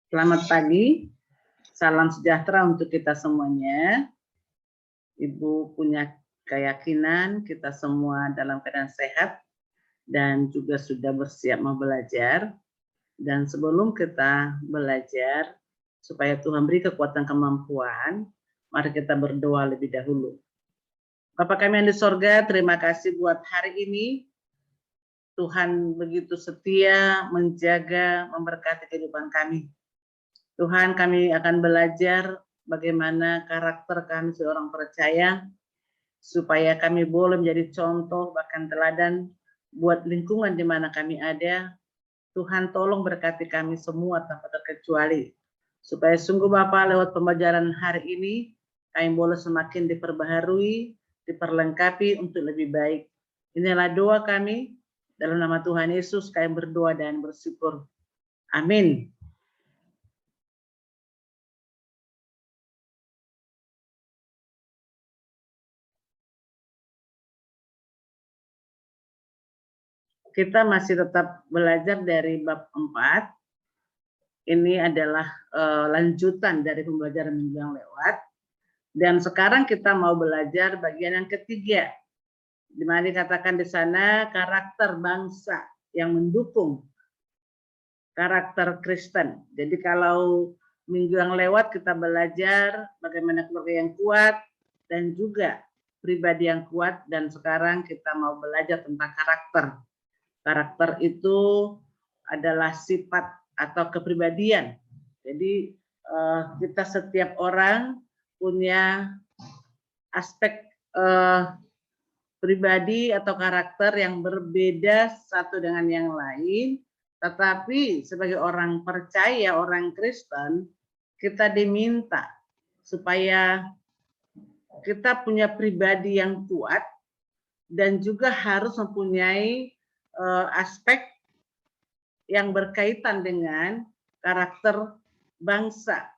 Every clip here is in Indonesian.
Selamat pagi, salam sejahtera untuk kita semuanya. Ibu punya keyakinan kita semua dalam keadaan sehat dan juga sudah bersiap mau belajar. Dan sebelum kita belajar, supaya Tuhan beri kekuatan kemampuan, mari kita berdoa lebih dahulu. Bapa kami yang di sorga, terima kasih buat hari ini. Tuhan begitu setia, menjaga, memberkati kehidupan kami. Tuhan, kami akan belajar bagaimana karakter kami seorang percaya, supaya kami boleh menjadi contoh bahkan teladan buat lingkungan di mana kami ada. Tuhan tolong berkati kami semua tanpa terkecuali, supaya sungguh Bapa lewat pembelajaran hari ini, kami boleh semakin diperbaharui, diperlengkapi untuk lebih baik. Inilah doa kami, dalam nama Tuhan Yesus kami berdoa dan bersyukur. Amin. Kita masih tetap belajar dari bab 4. Ini adalah lanjutan dari pembelajaran minggu yang lewat. Dan sekarang kita mau belajar bagian yang ketiga, di mana dikatakan di sana karakter bangsa yang mendukung karakter Kristen. Jadi kalau minggu yang lewat kita belajar bagaimana keluarga yang kuat dan juga pribadi yang kuat, dan sekarang kita mau belajar tentang karakter. Karakter itu adalah sifat atau kepribadian. Jadi kita setiap orang punya aspek pribadi atau karakter yang berbeda satu dengan yang lain, tetapi sebagai orang percaya, orang Kristen, kita diminta supaya kita punya pribadi yang kuat dan juga harus mempunyai aspek yang berkaitan dengan karakter bangsa.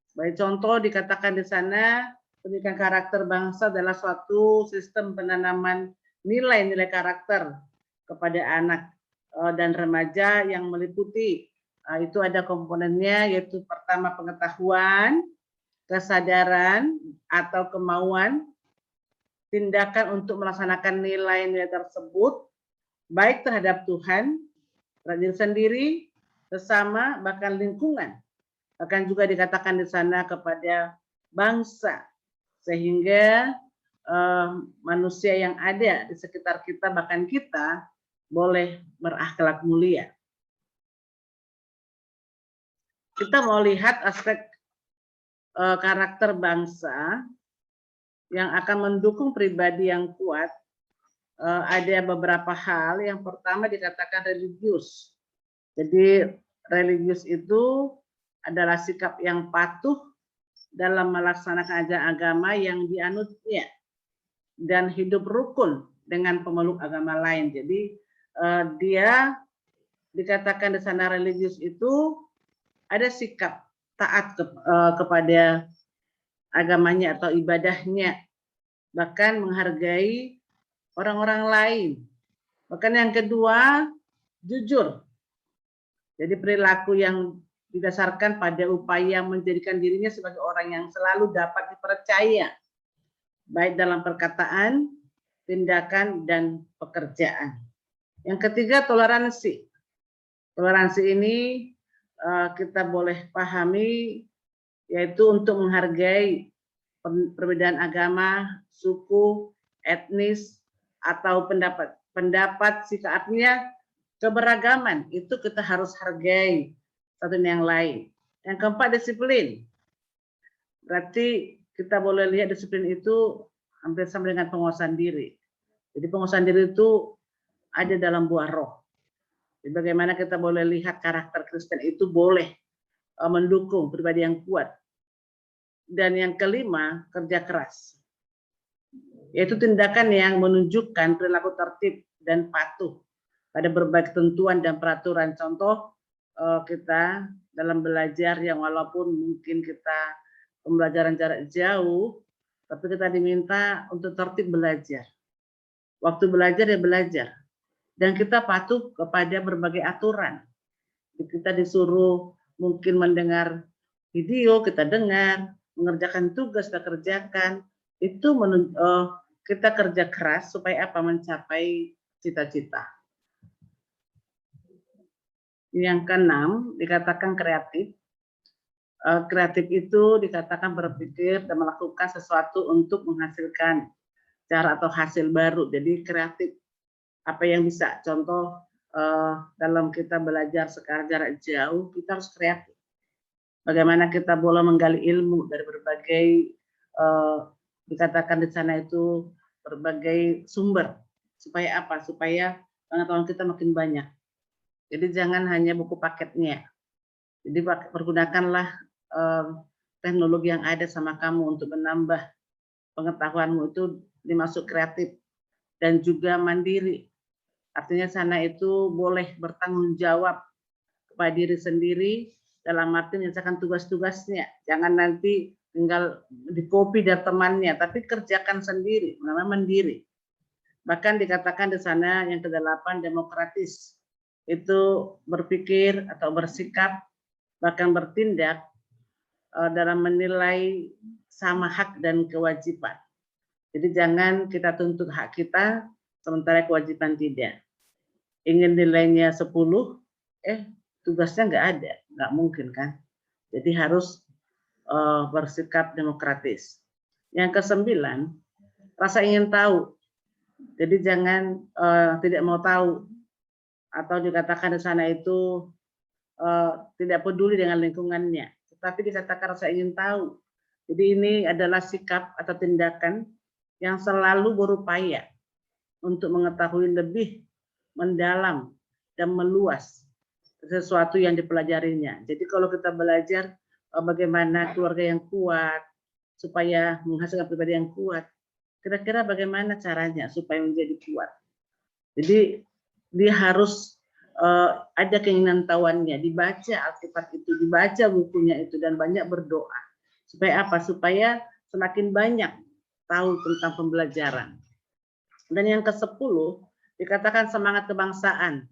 Sebagai contoh dikatakan di sana, pendidikan karakter bangsa adalah suatu sistem penanaman nilai-nilai karakter kepada anak dan remaja yang meliputi itu ada komponennya, yaitu pertama pengetahuan, kesadaran atau kemauan, tindakan untuk melaksanakan nilai-nilai tersebut, baik terhadap Tuhan, terhadap diri sendiri, sesama, bahkan lingkungan. Bahkan juga dikatakan di sana kepada bangsa, sehingga manusia yang ada di sekitar kita, bahkan kita, boleh berakhlak mulia. Kita mau lihat aspek karakter bangsa yang akan mendukung pribadi yang kuat. Ada beberapa hal. Yang pertama dikatakan religius. Jadi religius itu adalah sikap yang patuh dalam melaksanakan ajaran agama yang dianutnya dan hidup rukun dengan pemeluk agama lain. Jadi dia dikatakan di sana religius itu ada sikap taat kepada agamanya atau ibadahnya, bahkan menghargai orang-orang lain. Bahkan yang kedua, jujur. Jadi perilaku yang didasarkan pada upaya menjadikan dirinya sebagai orang yang selalu dapat dipercaya, baik dalam perkataan, tindakan, dan pekerjaan. Yang ketiga, toleransi. Toleransi ini kita boleh pahami, yaitu untuk menghargai perbedaan agama, suku, etnis, atau pendapat sikapnya, keberagaman itu kita harus hargai satu yang lain. Yang keempat, disiplin. Berarti kita boleh lihat disiplin itu hampir sama dengan penguasaan diri. Jadi penguasaan diri itu ada dalam buah roh. Jadi bagaimana kita boleh lihat karakter Kristen itu boleh mendukung pribadi yang kuat. Dan yang kelima, kerja keras. Yaitu tindakan yang menunjukkan perilaku tertib dan patuh pada berbagai ketentuan dan peraturan. Contoh kita dalam belajar yang walaupun mungkin kita pembelajaran jarak jauh, tapi kita diminta untuk tertib belajar. Waktu belajar ya belajar. Dan kita patuh kepada berbagai aturan. Kita disuruh mungkin mendengar video kita dengar, mengerjakan tugas kita kerjakan, itu kita kerja keras supaya apa? Mencapai cita-cita. Yang keenam dikatakan kreatif. Kreatif itu dikatakan berpikir dan melakukan sesuatu untuk menghasilkan cara atau hasil baru. Jadi kreatif, apa yang bisa, contoh dalam kita belajar sekarang jarak jauh, kita harus kreatif. Bagaimana kita boleh menggali ilmu dari berbagai, dikatakan di sana itu berbagai sumber, supaya apa? Supaya pengetahuan kita makin banyak. Jadi jangan hanya buku paketnya. Jadi pergunakanlah teknologi yang ada sama kamu untuk menambah pengetahuanmu, itu dimaksud kreatif. Dan juga mandiri. Artinya sana itu boleh bertanggung jawab kepada diri sendiri dalam arti menyelesaikan tugas-tugasnya. Jangan nanti tinggal di-copy dari temannya, tapi kerjakan sendiri, namanya mandiri. Bahkan dikatakan di sana yang ke-8 demokratis. Itu berpikir atau bersikap bahkan bertindak dalam menilai sama hak dan kewajiban. Jadi jangan kita tuntut hak kita sementara kewajiban tidak. Ingin nilainya 10, tugasnya nggak ada, nggak mungkin kan. Jadi harus bersikap demokratis. Yang ke-9, rasa ingin tahu. Jadi jangan tidak mau tahu, atau dikatakan di sana itu tidak peduli dengan lingkungannya, tetapi dikatakan rasa ingin tahu. Jadi ini adalah sikap atau tindakan yang selalu berupaya untuk mengetahui lebih mendalam dan meluas sesuatu yang dipelajarinya. Jadi kalau kita belajar bagaimana keluarga yang kuat, supaya menghasilkan pribadi yang kuat, kira-kira bagaimana caranya supaya menjadi kuat. Jadi dia harus ada keinginan tahuannya, dibaca Alkitab itu, dibaca bukunya itu, dan banyak berdoa. Supaya apa? Supaya semakin banyak tahu tentang pembelajaran. Dan yang ke-10 dikatakan semangat kebangsaan.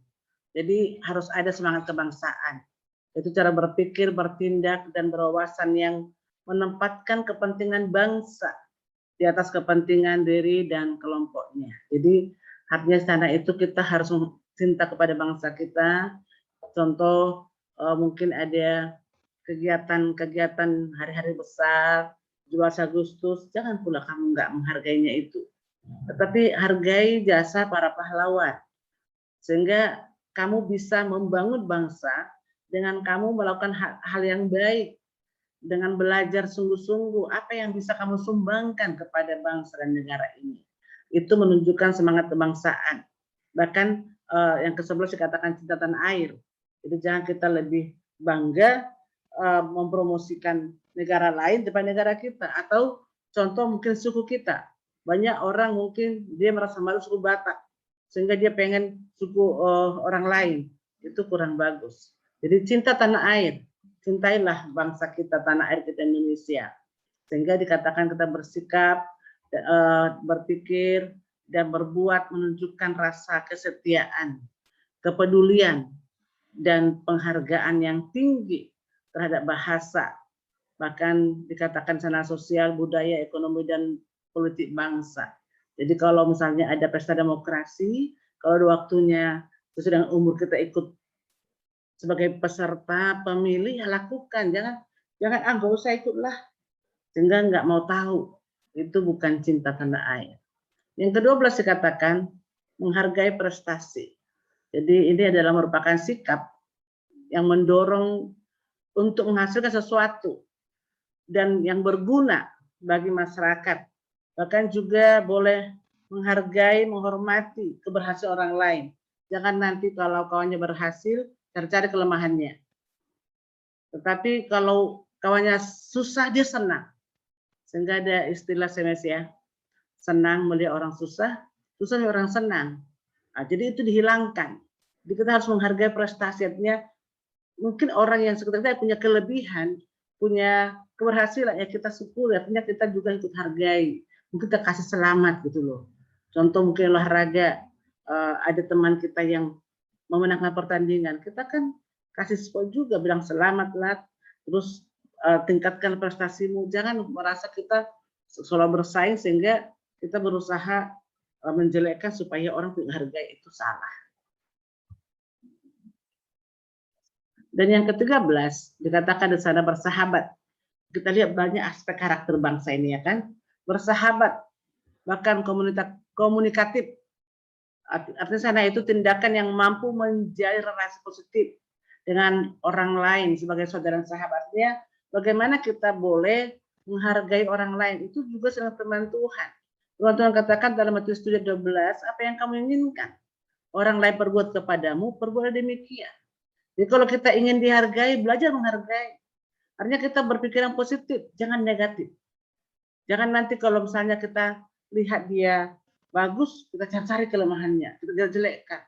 Jadi harus ada semangat kebangsaan. Itu cara berpikir, bertindak, dan berwawasan yang menempatkan kepentingan bangsa di atas kepentingan diri dan kelompoknya. Jadi artinya sana itu kita harus cinta kepada bangsa kita. Contoh mungkin ada kegiatan-kegiatan hari-hari besar, 12 Agustus, jangan pula kamu nggak menghargainya itu. Tetapi hargai jasa para pahlawan. Sehingga kamu bisa membangun bangsa dengan kamu melakukan hal yang baik, dengan belajar sungguh-sungguh apa yang bisa kamu sumbangkan kepada bangsa dan negara ini. Itu menunjukkan semangat kebangsaan. Bahkan yang ke-11 dikatakan cinta tanah air. Jadi jangan kita lebih bangga mempromosikan negara lain daripada negara kita. Atau contoh mungkin suku kita. Banyak orang mungkin dia merasa malu suku Batak, sehingga dia pengen suku orang lain. Itu kurang bagus. Jadi cinta tanah air. Cintailah bangsa kita, tanah air kita Indonesia. Sehingga dikatakan kita bersikap, berpikir, dan berbuat menunjukkan rasa kesetiaan, kepedulian, dan penghargaan yang tinggi terhadap bahasa. Bahkan dikatakan sana sosial, budaya, ekonomi, dan politik bangsa. Jadi kalau misalnya ada pesta demokrasi, kalau ada waktunya sesuai dengan umur kita ikut sebagai peserta pemilih, ya lakukan. Jangan nggak usah ikutlah, sehingga nggak mau tahu. Itu bukan cinta tanah air. Yang ke-12 dikatakan menghargai prestasi. Jadi ini adalah merupakan sikap yang mendorong untuk menghasilkan sesuatu dan yang berguna bagi masyarakat. Bahkan juga boleh menghargai, menghormati keberhasilan orang lain. Jangan nanti kalau kawannya berhasil, cari-cari kelemahannya. Tetapi kalau kawannya susah, dia senang. Sehingga ada istilah SMS ya, senang melihat orang susah, susah melihat orang senang. Nah, jadi itu dihilangkan. Jadi kita harus menghargai prestasinya. Mungkin orang yang sekitar kita punya kelebihan, punya keberhasilan, ya kita syukur, ya kita juga ikut hargai. Mungkin kita kasih selamat gitu loh. Contoh mungkin olahraga, ada teman kita yang memenangkan pertandingan, kita kan kasih support juga, bilang selamat lah, terus tingkatkan prestasimu. Jangan merasa kita selalu bersaing sehingga kita berusaha menjelekkan supaya orang menghargai, itu salah. Dan yang ke-13 dikatakan di sana bersahabat. Kita lihat banyak aspek karakter bangsa ini, ya kan? Bersahabat, bahkan komunikatif. Artinya sana itu tindakan yang mampu menjalin relasi positif dengan orang lain sebagai saudara dan sahabatnya. Bagaimana kita boleh menghargai orang lain, itu juga sangat firman Tuhan. Firman Tuhan katakan dalam Matius 7:12, apa yang kamu inginkan orang lain perbuat kepadamu, perbuatlah demikian. Jadi kalau kita ingin dihargai, belajar menghargai. Artinya kita berpikir yang positif, jangan negatif. Jangan nanti kalau misalnya kita lihat dia bagus, kita cari kelemahannya, kita jelekkan.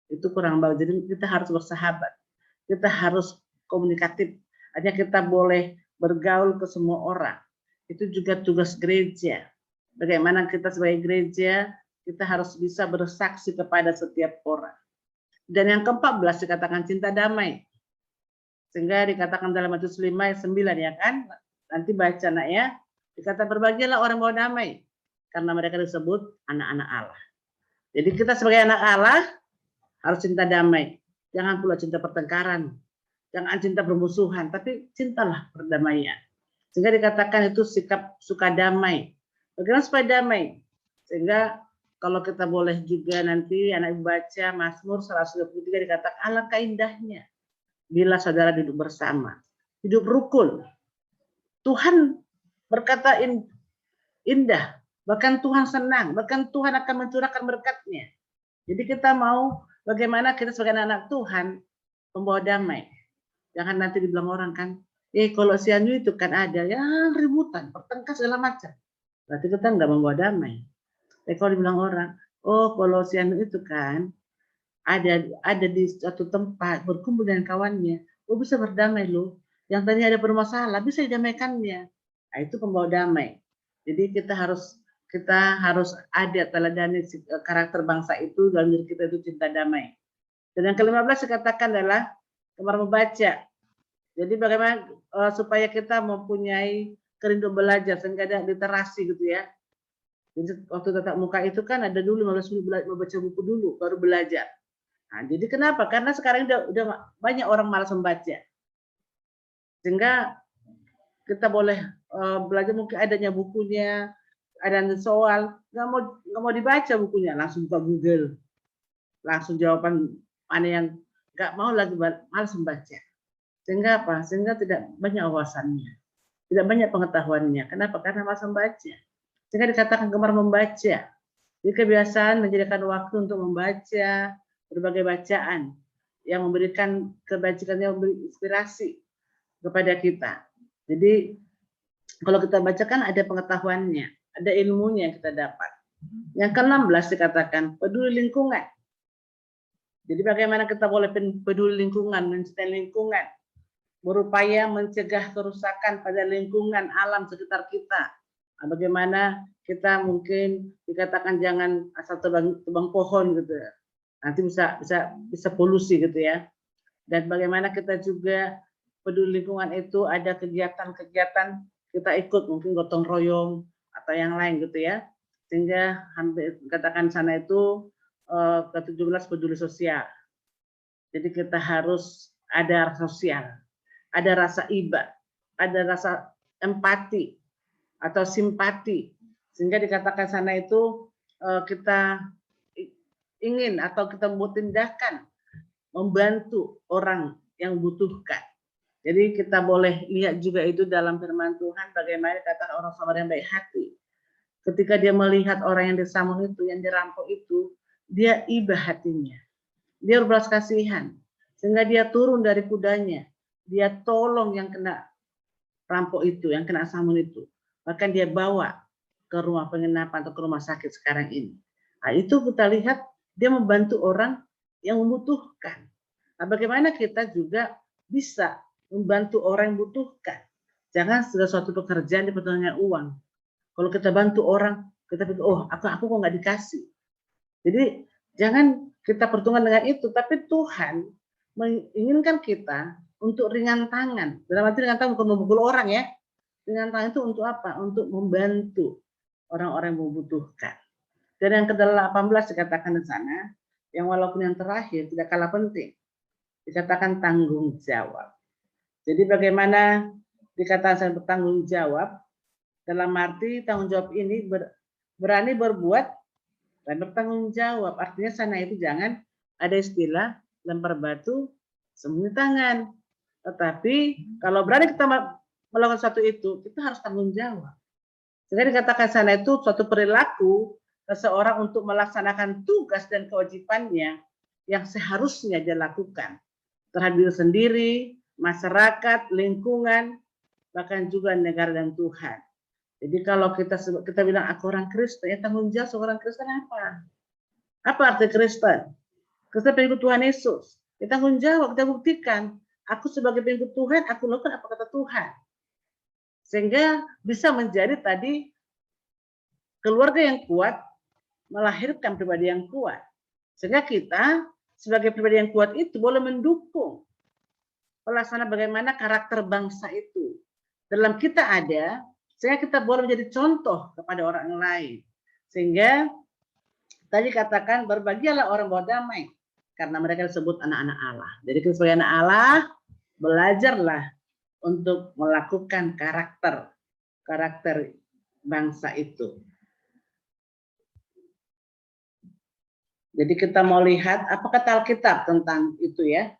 Itu kurang bagus. Jadi kita harus bersahabat. Kita harus komunikatif. Hanya kita boleh bergaul ke semua orang. Itu juga tugas gereja. Bagaimana kita sebagai gereja, kita harus bisa bersaksi kepada setiap orang. Dan yang ke-14 dikatakan cinta damai. Sehingga dikatakan dalam Matius 5:9, ya kan? Nanti baca nak ya. Dikata berbahagialah orang bawa damai, karena mereka disebut anak-anak Allah. Jadi kita sebagai anak Allah harus cinta damai. Jangan pula cinta pertengkaran. Jangan cinta permusuhan, tapi cintalah perdamaian. Sehingga dikatakan itu sikap suka damai. Bagaimana supaya damai? Sehingga kalau kita boleh juga nanti anak ibu baca Mazmur 123 dikatakan alangkah indahnya bila saudara duduk bersama. Hidup rukun. Tuhan berkata indah, bahkan Tuhan senang, bahkan Tuhan akan mencurahkan berkat-Nya. Jadi kita mau bagaimana kita sebagai anak Tuhan membawa damai. Jangan nanti dibilang orang kan, kalau si Anu itu kan ada ya ributan, pertengkar segala macam. Berarti kita nggak membawa damai. Kalau dibilang orang, oh kalau si Anu itu kan ada di suatu tempat berkumpul dengan kawannya, oh bisa berdamai loh. Yang tadinya ada permasalahan bisa didamaikannya. Nah, itu pembawa damai. Jadi kita harus ada teladani karakter bangsa itu dalam diri kita, itu cinta damai. Dan yang ke-15 dikatakan adalah gemar membaca. Jadi bagaimana supaya kita mempunyai kerinduan belajar sehingga ada literasi gitu ya. Jadi waktu tatap muka itu kan ada dulu 15 menit membaca buku dulu baru belajar. Nah, jadi kenapa? Karena sekarang udah banyak orang malas membaca. Sehingga kita boleh belajar, mungkin adanya bukunya, ada soal, nggak mau dibaca bukunya, langsung buka Google, langsung jawaban mana yang nggak mau lagi, malas membaca. Sehingga apa? Sehingga tidak banyak wawasannya, tidak banyak pengetahuannya. Kenapa? Karena malas membaca. Sehingga dikatakan gemar membaca. Jadi kebiasaan menjadikan waktu untuk membaca berbagai bacaan yang memberikan kebajikan, yang memberi inspirasi kepada kita. Jadi kalau kita bacakan ada pengetahuannya, ada ilmunya yang kita dapat. Yang ke-16 dikatakan peduli lingkungan. Jadi bagaimana kita boleh peduli lingkungan, mencintai lingkungan, berupaya mencegah kerusakan pada lingkungan alam sekitar kita. Nah, bagaimana kita mungkin dikatakan jangan asal tebang pohon gitu ya. Nanti bisa polusi gitu ya. Dan bagaimana kita juga peduli lingkungan itu ada kegiatan-kegiatan kita ikut, mungkin gotong royong atau yang lain gitu ya. Sehingga hampir katakan sana itu ke-17 peduli sosial. Jadi kita harus ada rasa sosial, ada rasa iba, ada rasa empati atau simpati. Sehingga dikatakan sana itu kita ingin atau kita membuat tindakan membantu orang yang butuhkan. Jadi kita boleh lihat juga itu dalam firman Tuhan bagaimana kata orang Samaria yang baik hati. Ketika dia melihat orang yang disambung itu, yang dirampok itu, dia iba hatinya. Dia berbelas kasihan. Sehingga dia turun dari kudanya. Dia tolong yang kena rampok itu, yang kena sambung itu. Bahkan dia bawa ke rumah penginapan atau ke rumah sakit sekarang ini. Nah, itu kita lihat dia membantu orang yang membutuhkan. Nah, bagaimana kita juga bisa membantu orang yang membutuhkan. Jangan segala suatu pekerjaan diperlukan uang. Kalau kita bantu orang, kita pikir, oh aku kok nggak dikasih. Jadi jangan kita perhitungkan dengan itu, tapi Tuhan menginginkan kita untuk ringan tangan. Dalam arti ringan tangan bukan memukul orang ya. Ringan tangan itu untuk apa? Untuk membantu orang-orang yang membutuhkan. Dan yang ke-18 dikatakan di sana, yang walaupun yang terakhir tidak kalah penting, dikatakan tanggung jawab. Jadi bagaimana dikatakan bertanggung jawab, dalam arti tanggung jawab ini berani berbuat dan bertanggung jawab. Artinya sana itu jangan ada istilah lempar batu sembunyi tangan. Tetapi kalau berani kita melakukan sesuatu itu, kita harus tanggung jawab. Sehingga dikatakan sana itu suatu perilaku seseorang untuk melaksanakan tugas dan kewajibannya yang seharusnya dia lakukan terhadap diri sendiri, masyarakat, lingkungan, bahkan juga negara dan Tuhan. Jadi kalau kita bilang aku orang Kristen, ya tanggung jawab seorang Kristen apa? Apa arti Kristen? Kristen pengikut Tuhan Yesus. Ya tanggung jawab, kita buktikan. Aku sebagai pengikut Tuhan, aku lakukan apa kata Tuhan. Sehingga bisa menjadi tadi keluarga yang kuat, melahirkan pribadi yang kuat. Sehingga kita sebagai pribadi yang kuat itu boleh mendukung pelaksanaan bagaimana karakter bangsa itu. Dalam kita ada, sehingga kita boleh menjadi contoh kepada orang lain. Sehingga tadi katakan berbahagialah orang bawa damai, karena mereka disebut anak-anak Allah. Jadi kita sebagai anak Allah, belajarlah untuk melakukan karakter bangsa itu. Jadi kita mau lihat apa kata Alkitab tentang itu ya.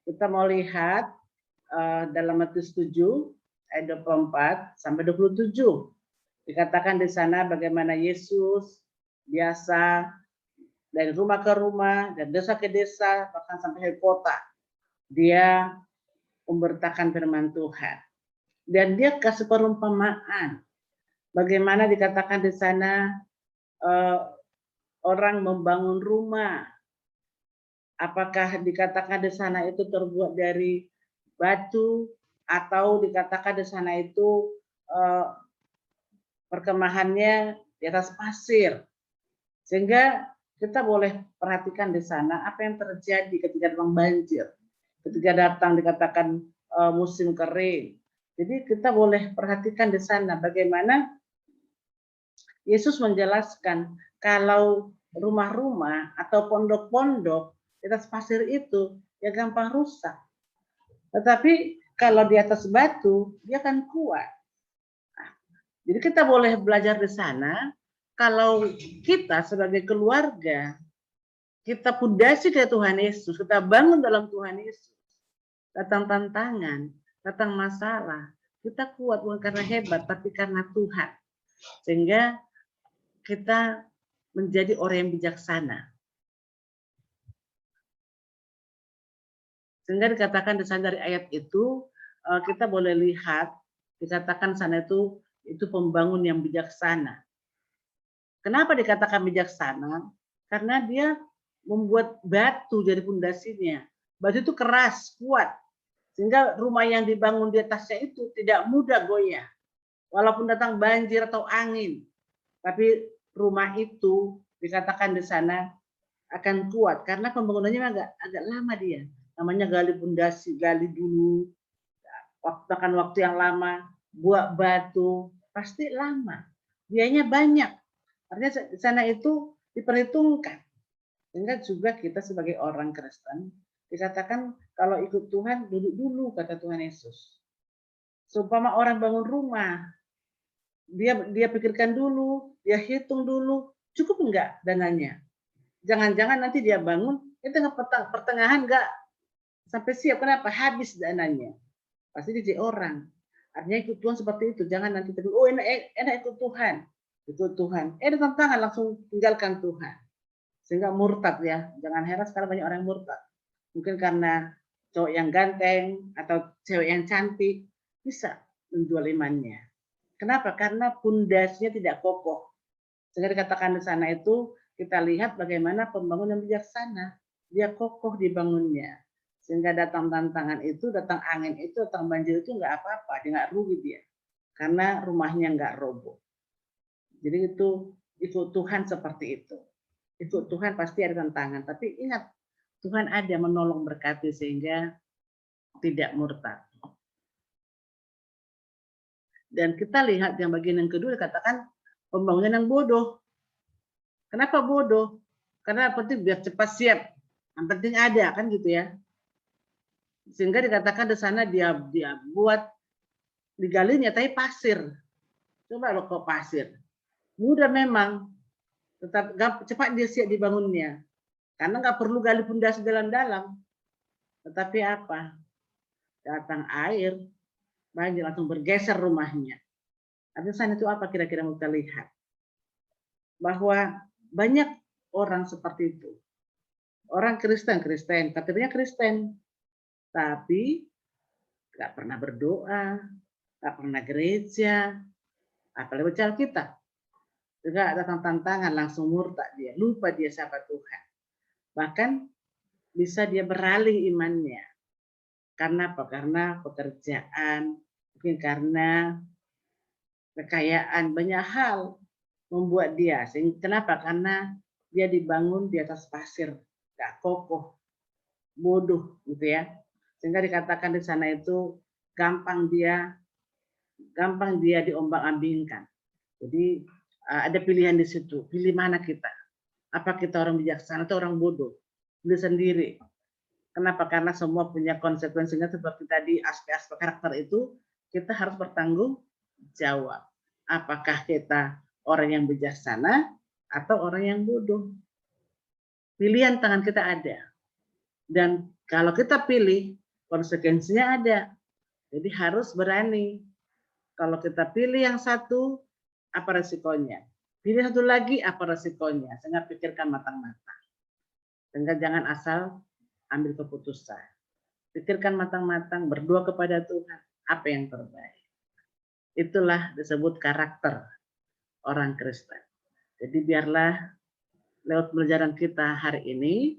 Kita mau lihat dalam Matius 7 ayat 24 sampai 27. Dikatakan di sana bagaimana Yesus biasa dari rumah ke rumah, dari desa ke desa, bahkan sampai ke kota. Dia memberitakan firman Tuhan. Dan dia kasih perumpamaan. Bagaimana dikatakan di sana orang membangun rumah. Apakah dikatakan di sana itu terbuat dari batu atau dikatakan di sana itu perkemahannya di atas pasir. Sehingga kita boleh perhatikan di sana apa yang terjadi ketika datang banjir. Ketika datang dikatakan musim kering. Jadi kita boleh perhatikan di sana bagaimana Yesus menjelaskan kalau rumah-rumah atau pondok-pondok di atas pasir itu ya gampang rusak. Tetapi kalau di atas batu dia akan kuat. Nah, jadi kita boleh belajar di sana kalau kita sebagai keluarga kita pundasi ke Tuhan Yesus, kita bangun dalam Tuhan Yesus. Datang tantangan, datang masalah, kita kuat bukan karena hebat tapi karena Tuhan. Sehingga kita menjadi orang yang bijaksana. Sehingga dikatakan di sana dari ayat itu kita boleh lihat dikatakan sana itu pembangun yang bijaksana. Kenapa dikatakan bijaksana? Karena dia membuat batu jadi pondasinya. Batu itu keras, kuat. Sehingga rumah yang dibangun di atasnya itu tidak mudah goyah. Walaupun datang banjir atau angin. Tapi rumah itu dikatakan di sana akan kuat karena pembangunannya agak lama dia. Namanya gali pondasi, gali dulu, makan waktu yang lama, buat batu, pasti lama. Biayanya banyak. Artinya di sana itu diperhitungkan. Sehingga juga kita sebagai orang Kristen dikatakan kalau ikut Tuhan duduk dulu kata Tuhan Yesus. Seumpama orang bangun rumah, dia pikirkan dulu, dia hitung dulu, cukup enggak dananya? Jangan-jangan nanti dia bangun, itu tengah pertengahan enggak sampai siap. Kenapa? Habis dananya. Pasti dia orang. Artinya ikut Tuhan seperti itu. Jangan nanti oh enak ikut Tuhan. Ikut Tuhan. Ada tantangan langsung tinggalkan Tuhan. Sehingga murtad ya. Jangan heran sekarang banyak orang murtad. Mungkin karena cowok yang ganteng atau cewek yang cantik bisa menjual imannya. Kenapa? Karena pundasnya tidak kokoh. Sehingga dikatakan di sana itu kita lihat bagaimana pembangunan bijaksana. Dia kokoh dibangunnya. Sehingga datang tantangan itu, datang angin itu, datang banjir itu nggak apa-apa, dia nggak rugi dia. Karena rumahnya nggak roboh. Jadi itu Tuhan seperti itu. Itu Tuhan pasti ada tantangan. Tapi ingat, Tuhan ada menolong berkati sehingga tidak murtad. Dan kita lihat yang bagian yang kedua dikatakan pembangunan yang bodoh. Kenapa bodoh? Karena penting biar cepat siap. Yang penting ada kan gitu ya. Sehingga dikatakan di sana dia buat digalinya tapi pasir. Coba lo kok pasir. Mudah memang, tetap cepat dia siap dibangunnya. Karena nggak perlu gali pondasi dalam-dalam. Tetapi apa? Datang air, banjir langsung bergeser rumahnya. Artinya itu apa kira-kira mau kita lihat? Bahwa banyak orang seperti itu. Orang Kristen, katanya Kristen. Tapi nggak pernah berdoa, nggak pernah gereja, apalagi baca Alkitab. Juga datang tantangan langsung murtad dia, lupa dia siapa Tuhan. Bahkan bisa dia beralih imannya. Karena apa? Karena pekerjaan, mungkin karena kekayaan, banyak hal membuat dia. Kenapa? Karena dia dibangun di atas pasir, nggak kokoh, bodoh gitu ya. Sehingga dikatakan di sana itu gampang dia diombang-ambingkan. Jadi ada pilihan di situ. Pilih mana kita? Apa kita orang bijaksana atau orang bodoh? Pilih sendiri. Kenapa? Karena semua punya konsekuensinya seperti tadi aspek-aspek karakter itu kita harus bertanggung jawab. Apakah kita orang yang bijaksana atau orang yang bodoh? Pilihan tangan kita ada. Dan kalau kita pilih, konsekuensinya ada. Jadi harus berani. Kalau kita pilih yang satu, apa resikonya? Pilih satu lagi, apa resikonya? Sehingga pikirkan matang-matang. Sehingga jangan asal ambil keputusan. Pikirkan matang-matang, berdoa kepada Tuhan, apa yang terbaik. Itulah disebut karakter orang Kristen. Jadi biarlah lewat pelajaran kita hari ini,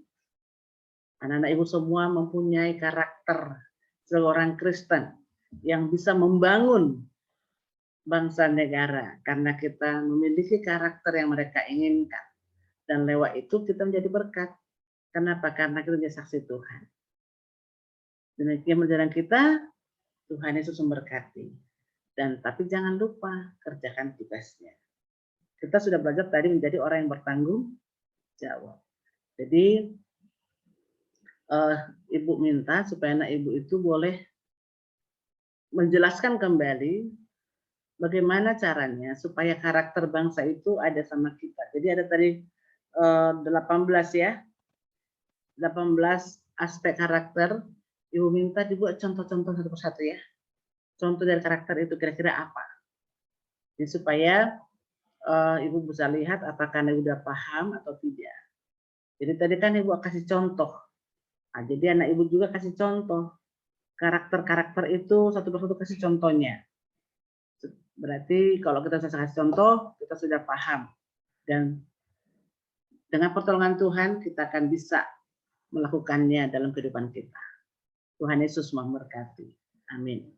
anak-anak ibu semua mempunyai karakter seorang Kristen yang bisa membangun bangsa negara karena kita memiliki karakter yang mereka inginkan. Dan lewat itu kita menjadi berkat. Kenapa? Karena kita menjadi saksi Tuhan. Demikian pelajaran kita, Tuhan Yesus memberkati. Dan tapi jangan lupa kerjakan tugasnya. Kita sudah belajar tadi menjadi orang yang bertanggung jawab. Jadi Ibu minta supaya anak ibu itu boleh menjelaskan kembali bagaimana caranya supaya karakter bangsa itu ada sama kita. Jadi ada tadi 18 ya. 18 aspek karakter. Ibu minta dibuat contoh-contoh satu persatu ya. Contoh dari karakter itu kira-kira apa? Jadi supaya ibu bisa lihat apakah ibu udah paham atau tidak. Jadi tadi kan ibu kasih contoh. Nah, jadi anak ibu juga kasih contoh. Karakter-karakter itu satu persatu kasih contohnya. Berarti kalau kita sudah kasih contoh, kita sudah paham. Dan dengan pertolongan Tuhan, kita akan bisa melakukannya dalam kehidupan kita. Tuhan Yesus memberkati. Amin.